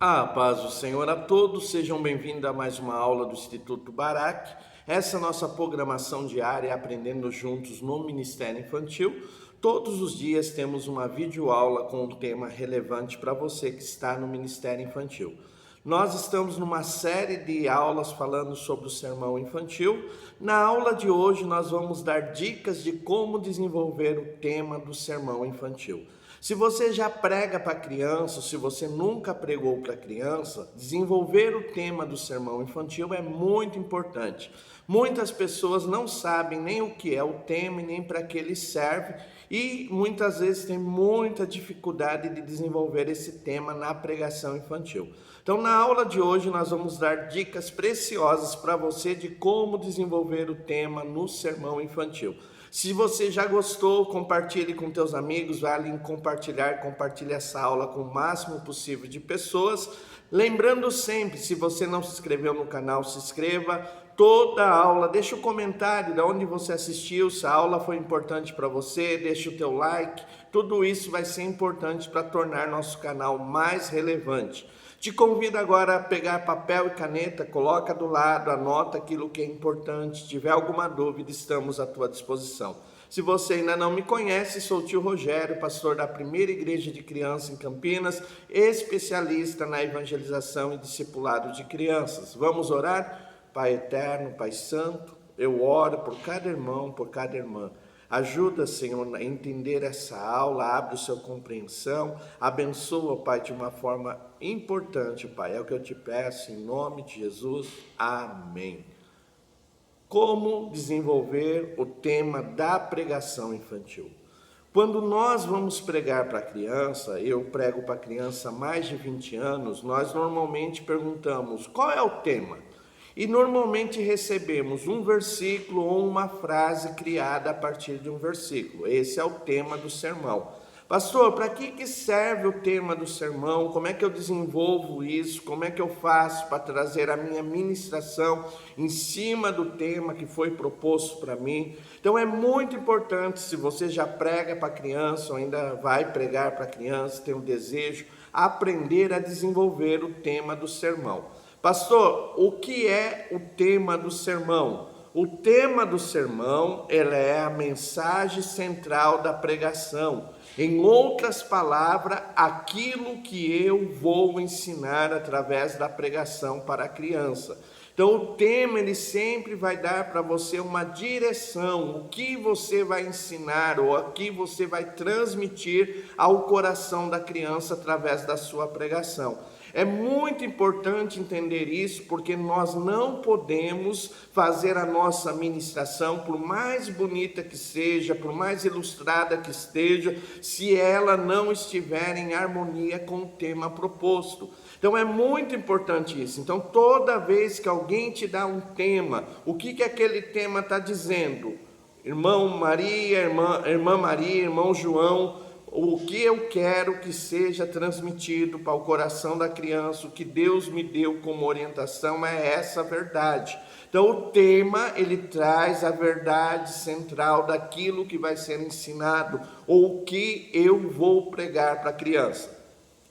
A paz do Senhor a todos, sejam bem-vindos a mais uma aula do Instituto Barak. Essa é a nossa programação diária, aprendendo juntos no Ministério Infantil. Todos os dias temos uma videoaula com um tema relevante para você que está no Ministério Infantil. Nós estamos numa série de aulas falando sobre o sermão infantil. Na aula de hoje nós vamos dar dicas de como desenvolver o tema do sermão infantil. Se você já prega para criança, se você nunca pregou para criança, desenvolver o tema do sermão infantil é muito importante. Muitas pessoas não sabem nem o que é o tema e nem para que ele serve e muitas vezes tem muita dificuldade de desenvolver esse tema na pregação infantil. Então, na aula de hoje nós vamos dar dicas preciosas para você de como desenvolver o tema no sermão infantil. Se você já gostou, compartilhe com teus amigos, vai ali em compartilhe essa aula com o máximo possível de pessoas. Lembrando sempre, se você não se inscreveu no canal, se inscreva. Toda a aula, deixa o comentário de onde você assistiu, se a aula foi importante para você, deixa o teu like. Tudo isso vai ser importante para tornar nosso canal mais relevante. Te convido agora a pegar papel e caneta, coloca do lado, anota aquilo que é importante. Se tiver alguma dúvida, estamos à tua disposição. Se você ainda não me conhece, sou o tio Rogério, pastor da Primeira Igreja de Criança em Campinas, especialista na evangelização e discipulado de crianças. Vamos orar? Pai eterno, Pai santo, eu oro por cada irmão, por cada irmã. Ajuda, Senhor, a entender essa aula, abre a sua compreensão, abençoa, Pai, de uma forma importante, Pai. É o que eu te peço, em nome de Jesus. Amém. Como desenvolver o tema da pregação infantil? Quando nós vamos pregar para criança, eu prego para criança há mais de 20 anos, nós normalmente perguntamos, qual é o tema? E normalmente recebemos um versículo ou uma frase criada a partir de um versículo. Esse é o tema do sermão. Pastor, para que serve o tema do sermão? Como é que eu desenvolvo isso? Como é que eu faço para trazer a minha ministração em cima do tema que foi proposto para mim? Então é muito importante, se você já prega para criança ou ainda vai pregar para criança, tem um desejo, aprender a desenvolver o tema do sermão. Pastor, o que é o tema do sermão? O tema do sermão, ela é a mensagem central da pregação. Em outras palavras, aquilo que eu vou ensinar através da pregação para a criança. Então, o tema, ele sempre vai dar para você uma direção, o que você vai ensinar ou o que você vai transmitir ao coração da criança através da sua pregação. É muito importante entender isso, porque nós não podemos fazer a nossa ministração, por mais bonita que seja, por mais ilustrada que esteja, se ela não estiver em harmonia com o tema proposto. Então é muito importante isso. Então toda vez que alguém te dá um tema, o que aquele tema está dizendo? Irmã Maria, irmão João, o que eu quero que seja transmitido para o coração da criança, o que Deus me deu como orientação é essa verdade. Então o tema, ele traz a verdade central daquilo que vai ser ensinado ou o que eu vou pregar para a criança.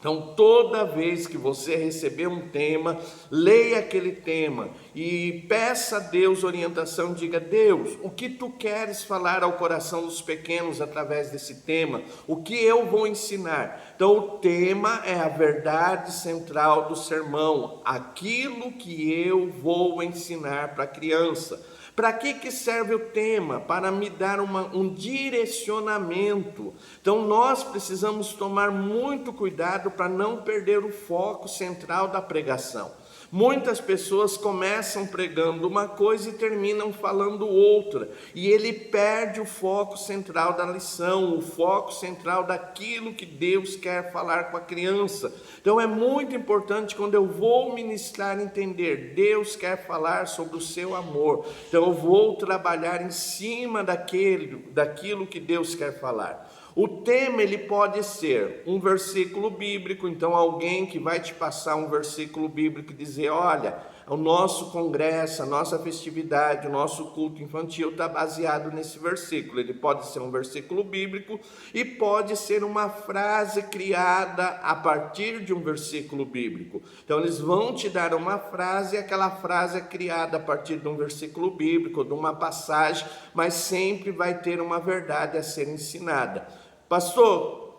Então, toda vez que você receber um tema, leia aquele tema e peça a Deus orientação. Diga, Deus, o que tu queres falar ao coração dos pequenos através desse tema? O que eu vou ensinar? Então, o tema é a verdade central do sermão, aquilo que eu vou ensinar para a criança. Para que serve o tema? Para me dar um direcionamento. Então nós precisamos tomar muito cuidado para não perder o foco central da pregação. Muitas pessoas começam pregando uma coisa e terminam falando outra. E ele perde o foco central da lição, o foco central daquilo que Deus quer falar com a criança. Então é muito importante, quando eu vou ministrar, entender, Deus quer falar sobre o seu amor. Então eu vou trabalhar em cima daquilo que Deus quer falar. O tema, ele pode ser um versículo bíblico. Então alguém que vai te passar um versículo bíblico e dizer, olha, O nosso congresso, a nossa festividade, o nosso culto infantil está baseado nesse versículo. Ele pode ser um versículo bíblico e pode ser uma frase criada a partir de um versículo bíblico. Então eles vão te dar uma frase e aquela frase é criada a partir de um versículo bíblico, de uma passagem, mas sempre vai ter uma verdade a ser ensinada. Pastor,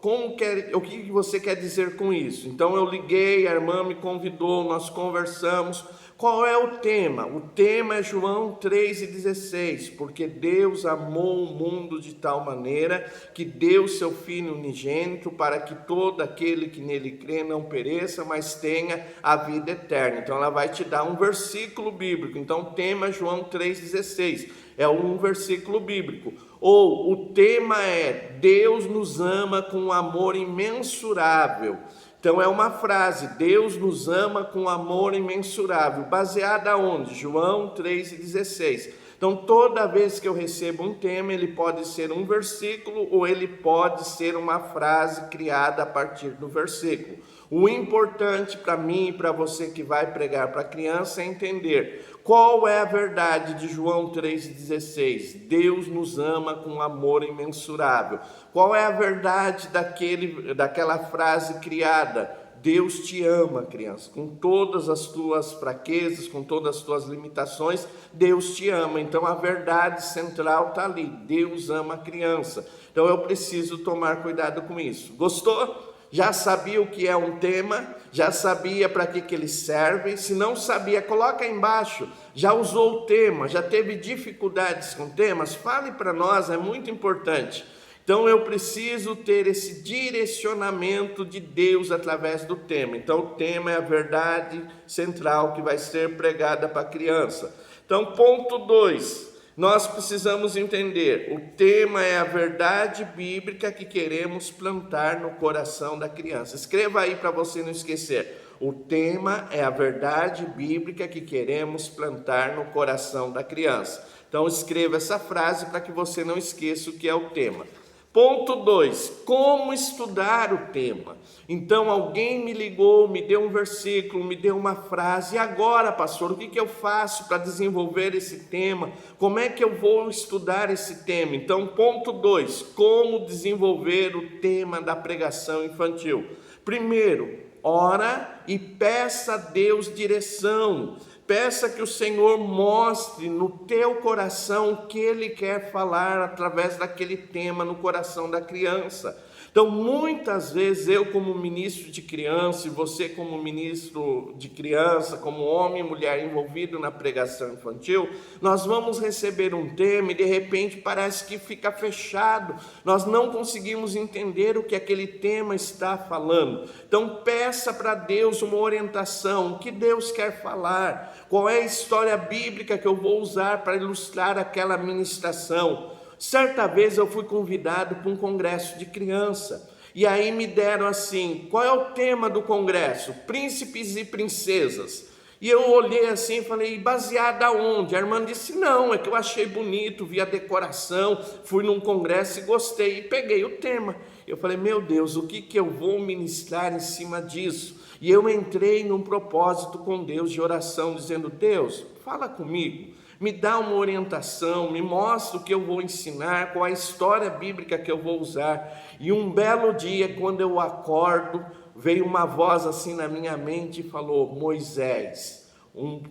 o que você quer dizer com isso? Então eu liguei, a irmã me convidou, nós conversamos. Qual é o tema? O tema é João 3,16, porque Deus amou o mundo de tal maneira que deu seu Filho unigênito para que todo aquele que nele crê não pereça, mas tenha a vida eterna. Então ela vai te dar um versículo bíblico. Então o tema é João 3,16, é um versículo bíblico. Ou o tema é Deus nos ama com um amor imensurável. Então é uma frase, Deus nos ama com amor imensurável, baseada onde? João 3,16. Então toda vez que eu recebo um tema, ele pode ser um versículo ou ele pode ser uma frase criada a partir do versículo. O importante para mim e para você que vai pregar para a criança é entender qual é a verdade de João 3,16. Deus nos ama com amor imensurável. Qual é a verdade daquela frase criada? Deus te ama, criança, com todas as tuas fraquezas, com todas as tuas limitações, Deus te ama. Então a verdade central está ali, Deus ama a criança. Então eu preciso tomar cuidado com isso. Gostou? Já sabia o que é um tema, já sabia para que ele serve. Se não sabia, coloca aí embaixo. Já usou o tema, já teve dificuldades com temas? Fale para nós, é muito importante. Então eu preciso ter esse direcionamento de Deus através do tema. Então o tema é a verdade central que vai ser pregada para a criança. Então ponto 2. Nós precisamos entender, o tema é a verdade bíblica que queremos plantar no coração da criança. Escreva aí para você não esquecer. O tema é a verdade bíblica que queremos plantar no coração da criança. Então escreva essa frase para que você não esqueça o que é o tema. Ponto 2, como estudar o tema? Então alguém me ligou, me deu um versículo, me deu uma frase, e agora, pastor, o que eu faço para desenvolver esse tema? Como é que eu vou estudar esse tema? Então, ponto 2, como desenvolver o tema da pregação infantil? Primeiro, ora e peça a Deus direção. Peça que o Senhor mostre no teu coração o que Ele quer falar através daquele tema no coração da criança. Então, muitas vezes, eu como ministro de criança e você como ministro de criança, como homem e mulher envolvido na pregação infantil, nós vamos receber um tema e de repente parece que fica fechado. Nós não conseguimos entender o que aquele tema está falando. Então, peça para Deus uma orientação, o que Deus quer falar, qual é a história bíblica que eu vou usar para ilustrar aquela ministração. Certa vez eu fui convidado para um congresso de criança, e aí me deram assim, qual é o tema do congresso? Príncipes e princesas. E eu olhei assim e falei, baseado aonde? A irmã disse, não, é que eu achei bonito, vi a decoração, fui num congresso e gostei, e peguei o tema. Eu falei, meu Deus, o que eu vou ministrar em cima disso? E eu entrei num propósito com Deus de oração, dizendo, Deus, fala comigo. Me dá uma orientação, me mostra o que eu vou ensinar, qual a história bíblica que eu vou usar. E um belo dia, quando eu acordo, veio uma voz assim na minha mente e falou, Moisés,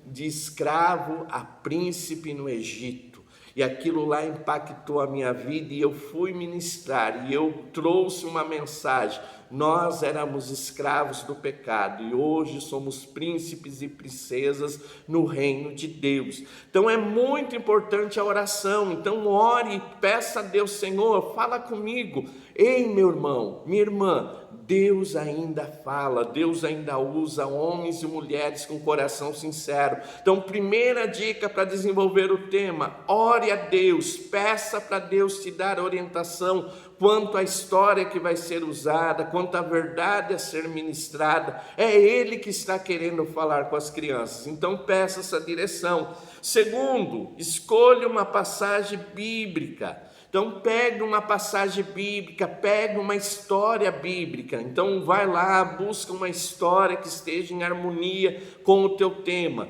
de escravo a príncipe no Egito. E aquilo lá impactou a minha vida e eu fui ministrar e eu trouxe uma mensagem. Nós éramos escravos do pecado e hoje somos príncipes e princesas no reino de Deus. Então é muito importante a oração. Então ore e peça a Deus, Senhor, fala comigo. Ei, meu irmão, minha irmã, Deus ainda fala, Deus ainda usa homens e mulheres com coração sincero. Então, primeira dica para desenvolver o tema, ore a Deus, peça para Deus te dar orientação quanto à história que vai ser usada, quanto à verdade a ser ministrada. É Ele que está querendo falar com as crianças, então peça essa direção. Segundo, escolha uma passagem bíblica. Então pegue uma passagem bíblica, pegue uma história bíblica. Então vai lá, busca uma história que esteja em harmonia com o teu tema.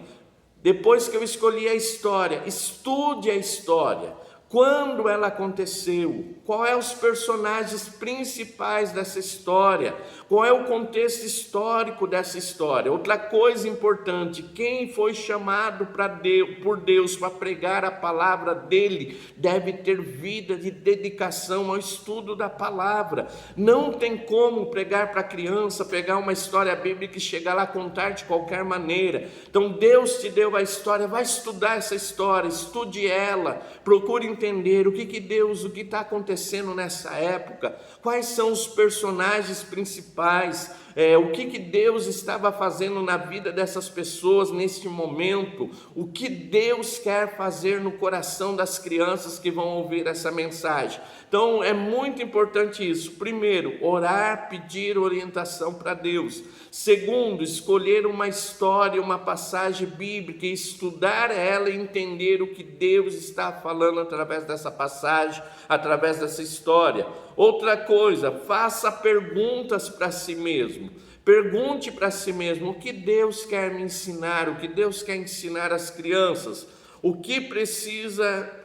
Depois que eu escolhi a história, estude a história. Quando ela aconteceu? Qual é os personagens principais dessa história? Qual é o contexto histórico dessa história? Outra coisa importante, quem foi chamado por Deus para pregar a palavra dele deve ter vida de dedicação ao estudo da palavra. Não tem como pregar para criança, pegar uma história bíblica e chegar lá a contar de qualquer maneira. Então Deus te deu a história, vai estudar essa história, estude ela, procure entender o que está acontecendo nessa época, quais são os personagens principais, o que Deus estava fazendo na vida dessas pessoas neste momento, o que Deus quer fazer no coração das crianças que vão ouvir essa mensagem. Então é muito importante isso. Primeiro, orar, pedir orientação para Deus. Segundo, escolher uma história, uma passagem bíblica e estudar ela e entender o que Deus está falando através dessa passagem, através dessa história. Outra coisa, faça perguntas para si mesmo. Pergunte para si mesmo o que Deus quer me ensinar, o que Deus quer ensinar às crianças, o que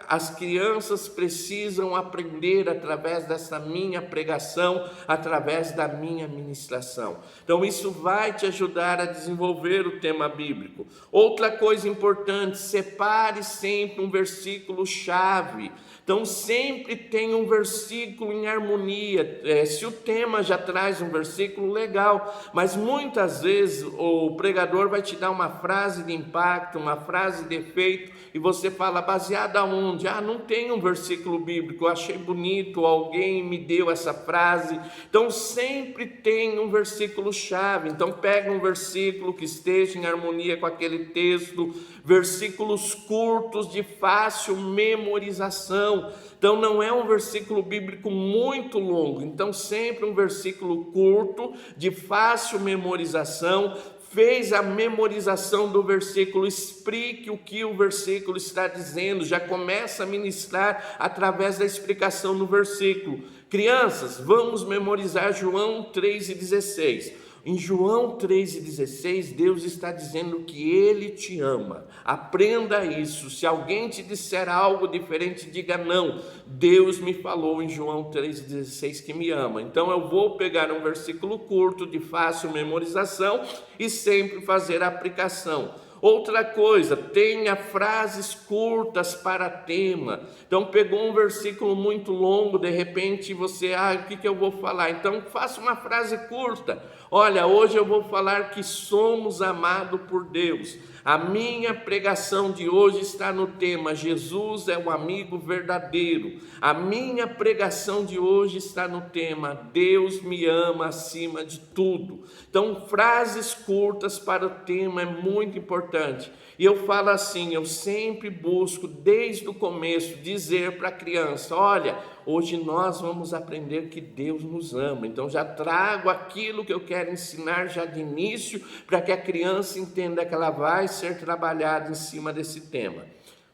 as crianças precisam aprender através dessa minha pregação, através da minha ministração. Então isso vai te ajudar a desenvolver o tema bíblico. Outra coisa importante, separe sempre um versículo chave. Então sempre tem um versículo em harmonia. Se o tema já traz um versículo, legal, mas muitas vezes o pregador vai te dar uma frase de impacto, uma frase de efeito, e você fala, baseada aonde? Não tem um versículo bíblico, eu achei bonito, alguém me deu essa frase. Então sempre tem um versículo chave. Então pega um versículo que esteja em harmonia com aquele texto, versículos curtos de fácil memorização. Então não é um versículo bíblico muito longo, então sempre um versículo curto, de fácil memorização. Fez a memorização do versículo, explique o que o versículo está dizendo, já começa a ministrar através da explicação do versículo. Crianças, vamos memorizar João 3,16. Em João 3,16, Deus está dizendo que Ele te ama. Aprenda isso. Se alguém te disser algo diferente, diga não. Deus me falou em João 3,16 que me ama. Então eu vou pegar um versículo curto, de fácil memorização, e sempre fazer a aplicação. Outra coisa, tenha frases curtas para tema. Então pegou um versículo muito longo, de repente você, o que eu vou falar? Então faça uma frase curta. Olha, hoje eu vou falar que somos amados por Deus. A minha pregação de hoje está no tema Jesus é o amigo verdadeiro. A minha pregação de hoje está no tema Deus me ama acima de tudo. Então, frases curtas para o tema é muito importante. E eu falo assim, eu sempre busco desde o começo dizer para a criança, olha, hoje nós vamos aprender que Deus nos ama. Então já trago aquilo que eu quero ensinar já de início, para que a criança entenda que ela vai ser trabalhada em cima desse tema.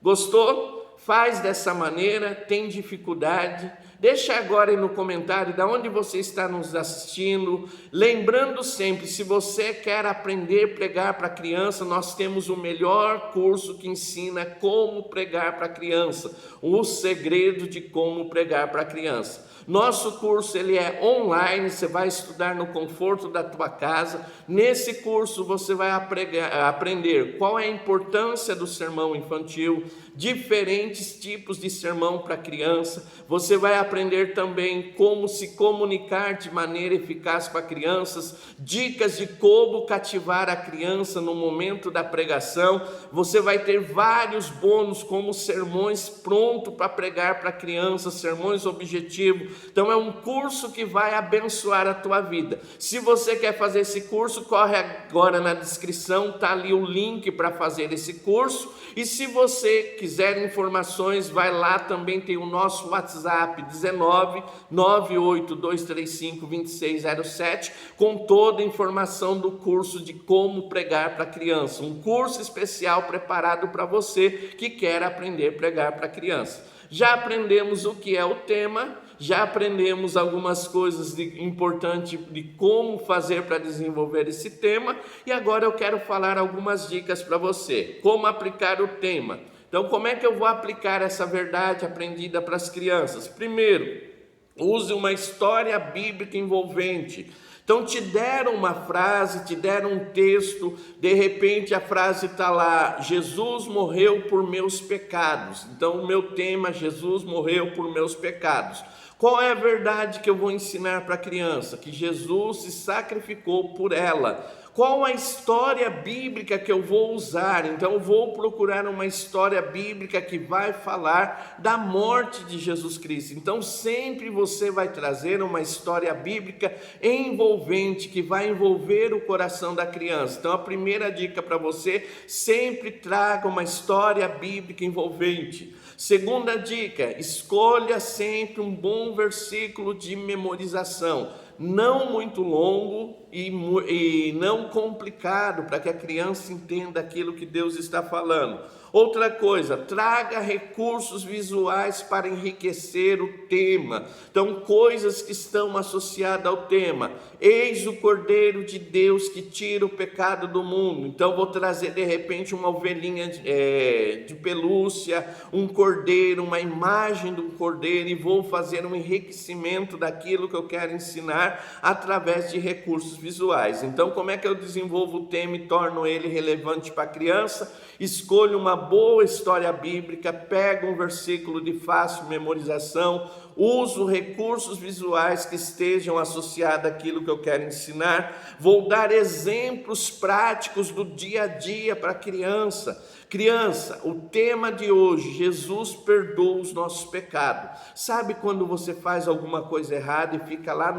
Gostou? Faz dessa maneira, tem dificuldade? Deixa agora aí no comentário de onde você está nos assistindo. Lembrando sempre, se você quer aprender a pregar para criança, nós temos o melhor curso que ensina como pregar para criança. O segredo de como pregar para criança. Nosso curso ele é online, você vai estudar no conforto da tua casa. Nesse curso você vai aprender qual é a importância do sermão infantil, diferentes tipos de sermão para criança. Você vai aprender também como se comunicar de maneira eficaz para crianças, dicas de como cativar a criança no momento da pregação. Você vai ter vários bônus como sermões prontos para pregar para crianças, sermões objetivos. Então é um curso que vai abençoar a tua vida. Se você quer fazer esse curso, corre agora na descrição, está ali o link para fazer esse curso. E se você quiser informações, vai lá, também tem o nosso WhatsApp 19 98235 2607 com toda a informação do curso de como pregar para criança. Um curso especial preparado para você que quer aprender a pregar para criança. Já aprendemos o que é o tema, já aprendemos algumas coisas importantes de como fazer para desenvolver esse tema, e agora eu quero falar algumas dicas para você, como aplicar o tema. Então, como é que eu vou aplicar essa verdade aprendida para as crianças? Primeiro, use uma história bíblica envolvente. Então te deram uma frase, te deram um texto, de repente a frase está lá: Jesus morreu por meus pecados. Então o meu tema: Jesus morreu por meus pecados. Qual é a verdade que eu vou ensinar para a criança? Que Jesus se sacrificou por ela. Qual a história bíblica que eu vou usar? Então eu vou procurar uma história bíblica que vai falar da morte de Jesus Cristo. Então sempre você vai trazer uma história bíblica envolvente, que vai envolver o coração da criança. Então a primeira dica para você: sempre traga uma história bíblica envolvente. Segunda dica: escolha sempre um bom versículo de memorização, não muito longo e não complicado, para que a criança entenda aquilo que Deus está falando. Outra coisa: traga recursos visuais para enriquecer o tema. Então, coisas que estão associadas ao tema. Eis o Cordeiro de Deus que tira o pecado do mundo. Então, vou trazer de repente uma ovelhinha de pelúcia, um cordeiro, uma imagem do cordeiro, e vou fazer um enriquecimento daquilo que eu quero ensinar através de recursos visuais. Então, como é que eu desenvolvo o tema e torno ele relevante para a criança? Escolha uma boa história bíblica, pega um versículo de fácil memorização, uso recursos visuais que estejam associados àquilo que eu quero ensinar, vou dar exemplos práticos do dia a dia para a criança. Criança, o tema de hoje: Jesus perdoa os nossos pecados. Sabe quando você faz alguma coisa errada e fica lá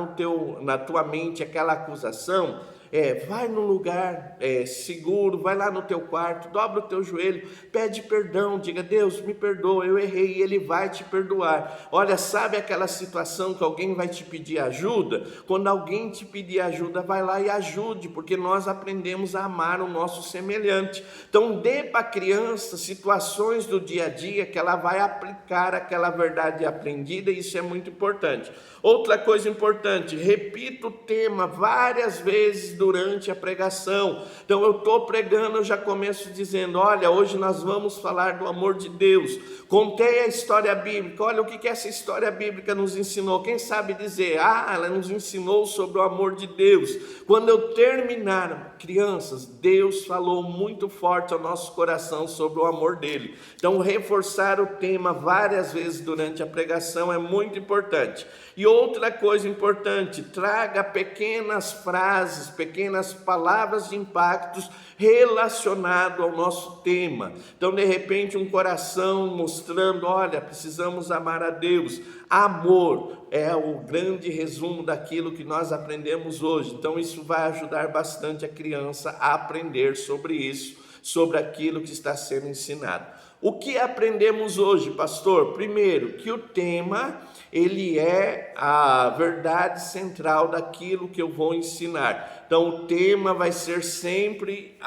na tua mente aquela acusação? Vai num lugar seguro, vai lá no teu quarto, dobra o teu joelho, pede perdão, diga: Deus, me perdoa, eu errei, e Ele vai te perdoar. Olha, sabe aquela situação que alguém vai te pedir ajuda? Quando alguém te pedir ajuda, vai lá e ajude, porque nós aprendemos a amar o nosso semelhante. Então dê para a criança situações do dia a dia que ela vai aplicar aquela verdade aprendida, e isso é muito importante. Outra coisa importante: repita o tema várias vezes durante a pregação. Então eu estou pregando, eu já começo dizendo: olha, hoje nós vamos falar do amor de Deus. Contei a história bíblica, olha o que essa história bíblica nos ensinou. Quem sabe dizer: ela nos ensinou sobre o amor de Deus. Quando eu terminar, crianças, Deus falou muito forte ao nosso coração sobre o amor dele. Então reforçar o tema várias vezes durante a pregação é muito importante. E outra coisa importante: traga pequenas frases, pequenas palavras de impactos relacionado ao nosso tema. Então, de repente, um coração mostrando: olha, precisamos amar a Deus. Amor é o grande resumo daquilo que nós aprendemos hoje. Então, isso vai ajudar bastante a criança a aprender sobre isso, sobre aquilo que está sendo ensinado. O que aprendemos hoje, pastor? Primeiro, que o tema, ele é a verdade central daquilo que eu vou ensinar. Então, o tema vai ser sempre,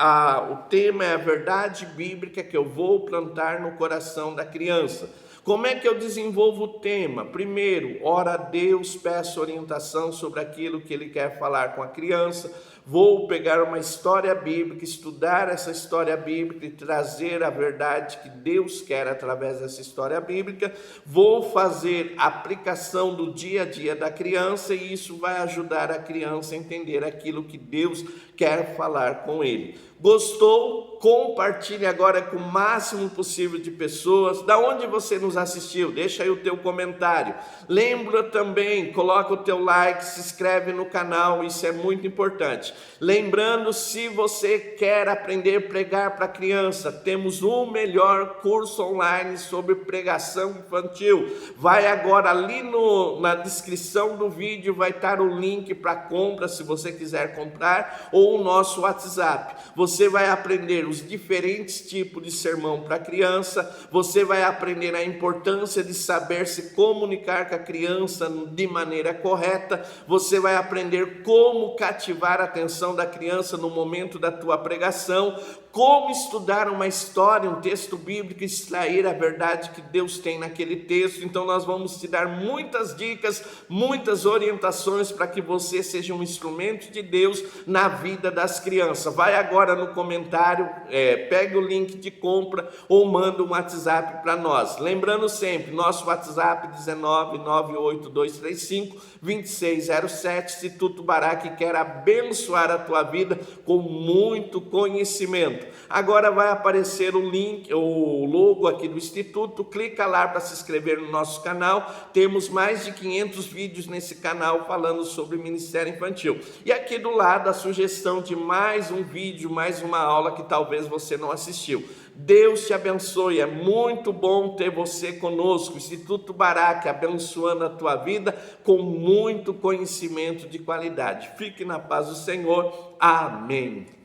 o tema é a verdade bíblica que eu vou plantar no coração da criança. Como é que eu desenvolvo o tema? Primeiro, ora a Deus, peço orientação sobre aquilo que Ele quer falar com a criança. Vou pegar uma história bíblica, estudar essa história bíblica e trazer a verdade que Deus quer através dessa história bíblica. Vou fazer aplicação do dia a dia da criança, e isso vai ajudar a criança a entender aquilo que Deus quer falar com ele. Gostou? Compartilhe agora com o máximo possível de pessoas. Da onde você nos assistiu? Deixa aí o teu comentário. Lembra também, coloca o teu like, se inscreve no canal, isso é muito importante. Lembrando, se você quer aprender a pregar para criança, temos o melhor curso online sobre pregação infantil. Vai agora ali na descrição do vídeo, vai estar o link para compra, se você quiser comprar, ou o nosso WhatsApp. Você vai aprender os diferentes tipos de sermão para criança, você vai aprender a importância importância de saber se comunicar com a criança de maneira correta. Você vai aprender como cativar a atenção da criança no momento da tua pregação, como estudar uma história, um texto bíblico, extrair a verdade que Deus tem naquele texto. Então nós vamos te dar muitas dicas, muitas orientações para que você seja um instrumento de Deus na vida das crianças. Vai agora no comentário, pega o link de compra ou manda um WhatsApp para nós. Lembrando sempre, nosso WhatsApp 19982352607. Instituto Barak quer abençoar a tua vida com muito conhecimento. Agora vai aparecer o link, o logo aqui do Instituto, clica lá para se inscrever no nosso canal. Temos mais de 500 vídeos nesse canal falando sobre Ministério Infantil. E aqui do lado a sugestão de mais um vídeo, mais uma aula que talvez você não assistiu. Deus te abençoe, é muito bom ter você conosco. Instituto Barak abençoando a tua vida com muito conhecimento de qualidade. Fique na paz do Senhor. Amém.